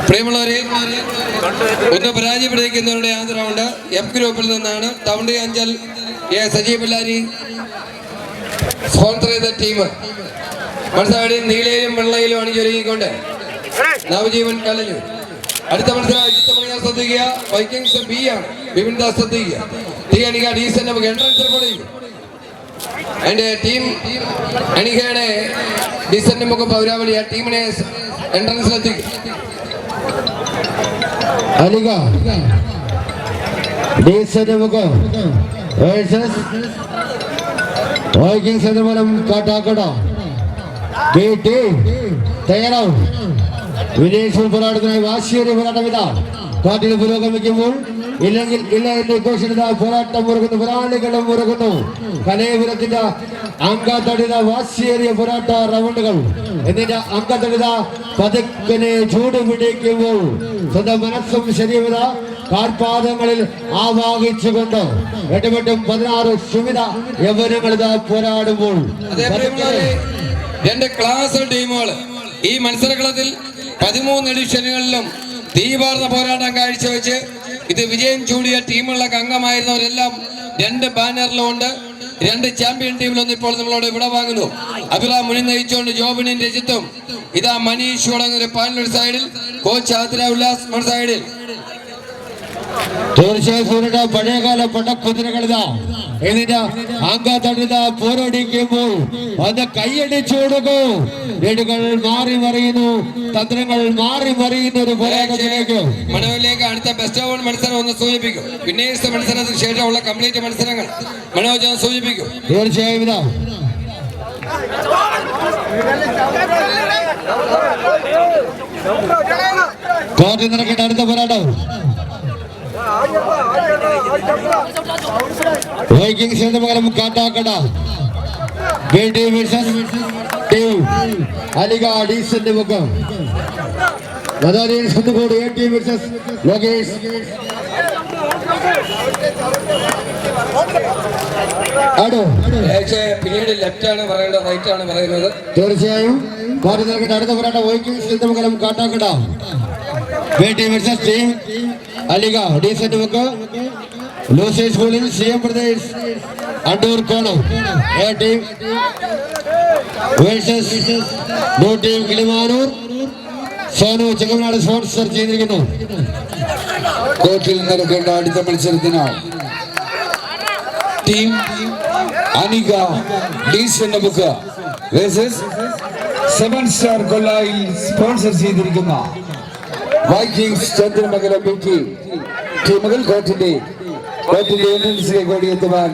പ്രിയമുള്ളവരെ, ഒന്ന് പരാജയപ്പെട്ടിരിക്കുന്നവരുടെ ആദ്യ റൗണ്ട് എഫ് ഗ്രൂപ്പിൽ നിന്നാണ്. ടൗണ്ടി അഞ്ചൽ സജീവ് പിള്ളാരി സ്പോൺസർ ചെയ്ത ടീം മനസ്സിലായി നീലയിലും വെള്ളയിലും അണിഞ്ഞൊരുങ്ങിക്കൊണ്ട് നവജീവൻ കലഞ്ഞു. അടുത്ത മത്സരം അജിത്തമണിയാൻ ശ്രദ്ധിക്കുക. വൈക്കിങ്സ് ബി ആണ്. ബിപിൻ ദാസ് ശ്രദ്ധിക്കുക. ടീ അണിക ഡീസന്റ് നമുക്ക് എൻട്രൻസ് റെക്കോർഡ് ചെയ്യും. അതിന്റെ ടീം അണികയുടെ ഡീസന്റ് നമുക്ക് പൗരാവലി ആ ടീമിനെ എൻട്രൻസിലെത്തിക്കും. അലിക ഡീസന്റ് നമുക്ക് വേഴ്സസ് വൈക്കിങ്സ് എന്ന ഫലം കാട്ടാക്കട തയ്യാറാവും. വിദേശ പോരാട്ടത്തിനായി വാശിയേറിയ പോരാട്ടം ഇതാ കാട്ടിൽ പുരോഗമിക്കുമ്പോൾ ഇല്ലെങ്കിൽ ഇല്ല എന്റെ ഘോഷണ പോരാട്ടം മുറുകുന്നു. പോരാളികളും മുറുകുന്നു. കലയപുരത്തിന്റെ അങ്കത്തടിത വാശിയേറിയ പോരാട്ട റൗണ്ടുകൾ എന്നിന്റെ അങ്കത്തടിത പതുക്കനെ ചൂട് പിടിക്കുമ്പോൾ സ്വന്തം മനസ്സും ശരീരത കാൽപാദങ്ങളിൽ ആവാഹിച്ചുകൊണ്ട് 8-16 സുമിത യൗവനങ്ങളിതാ പോരാടുമ്പോൾ രണ്ട് ക്ലാസ് ടീമുകൾ ഈ മത്സരകളത്തിൽ 13 എഡിഷനുകളിലും തീവാർന്ന പോരാട്ടം കാഴ്ചവെച്ച് ഇത് വിജയം ചൂടിയ ടീമുകളിലൊക്കെ അംഗമായിരുന്നവരെല്ലാം 2 ബാനറിലുണ്ട്. 2 ചാമ്പ്യൻ ടീമിലൊന്നും ഇപ്പോൾ നമ്മളോട് ഇവിടെ വാങ്ങുന്നു. അബ്ദുള്ള മുനിൽ നയിച്ചുകൊണ്ട് ജോബിനും രജിത്തും ഇതാ മനീഷ് തുടങ്ങുന്ന പാനൽ സൈഡിൽ, കോച്ച് ആതിര ഉല്ലാസ് മൺ സൈഡിൽ. തീർച്ചയായും പഴയകാല പടക്കുതിരകളിതാ എന്നിട്ട് അംഗത്തടിത പോരടിക്കുമ്പോൾ അത് കൈയടിച്ചു കൊടുക്കും. വീടുകൾ മാറി മറിയുന്നു, തന്ത്രങ്ങൾ മാറി മറിയുന്ന ഒരു പോരാട്ടത്തിലേക്ക് മനോജിലേക്ക് അടുത്ത ബെസ്റ്റ് ഓവർ മത്സരം ഒന്ന് സൂചിപ്പിക്കും. പിന്നീട് മത്സരത്തിന് ശേഷമുള്ള കംപ്ലീറ്റ് മത്സരങ്ങൾ മനോജ് സൂചിപ്പിക്കും. തീർച്ചയായും ഇതാ കോർട്ട് നിറക്കേണ്ട അടുത്ത പോരാട്ടം വൈക്കിങ്സ് എന്ന പകരം കാട്ടാക്കട അലിക ഡീസന്റ് മുഖം ലോകേഷ് പിന്നീട് ലെഫ്റ്റ് ആണ് പറയേണ്ടത്, റൈറ്റ് ആണ് പറയുന്നത്. തീർച്ചയായും കോർട്ട് നിറക്കേണ്ട അടുത്ത പോരാട്ടം വൈക്കിങ്സ് എന്ന പകരം കാട്ടാക്കട ടീം അലിക ഡീസന്റ് മുഖം ലൂസേഴ്സ് സ്കൂളിൽ സിഎം പ്രദേശ് Andoor Konam A team versus blue team Kilimanoor Sonu Chenganad sponsor ചെയ്തിരിക്കുന്നു. കോർട്ടിൽ നടക്കേണ്ട അടുത്ത മത്സരത്തിന് team Anika decent book versus 7 star കൊല്ലായിൽ സ്പോൺസർ ചെയ്തിരിക്കുന്ന വൈക്കിങ്സ് ചന്ദ്രമംഗലം ടീമുകൾ കോർട്ടിന്റെ എൻട്രൻസിലേക്ക് ഓടിയെത്തുവാൻ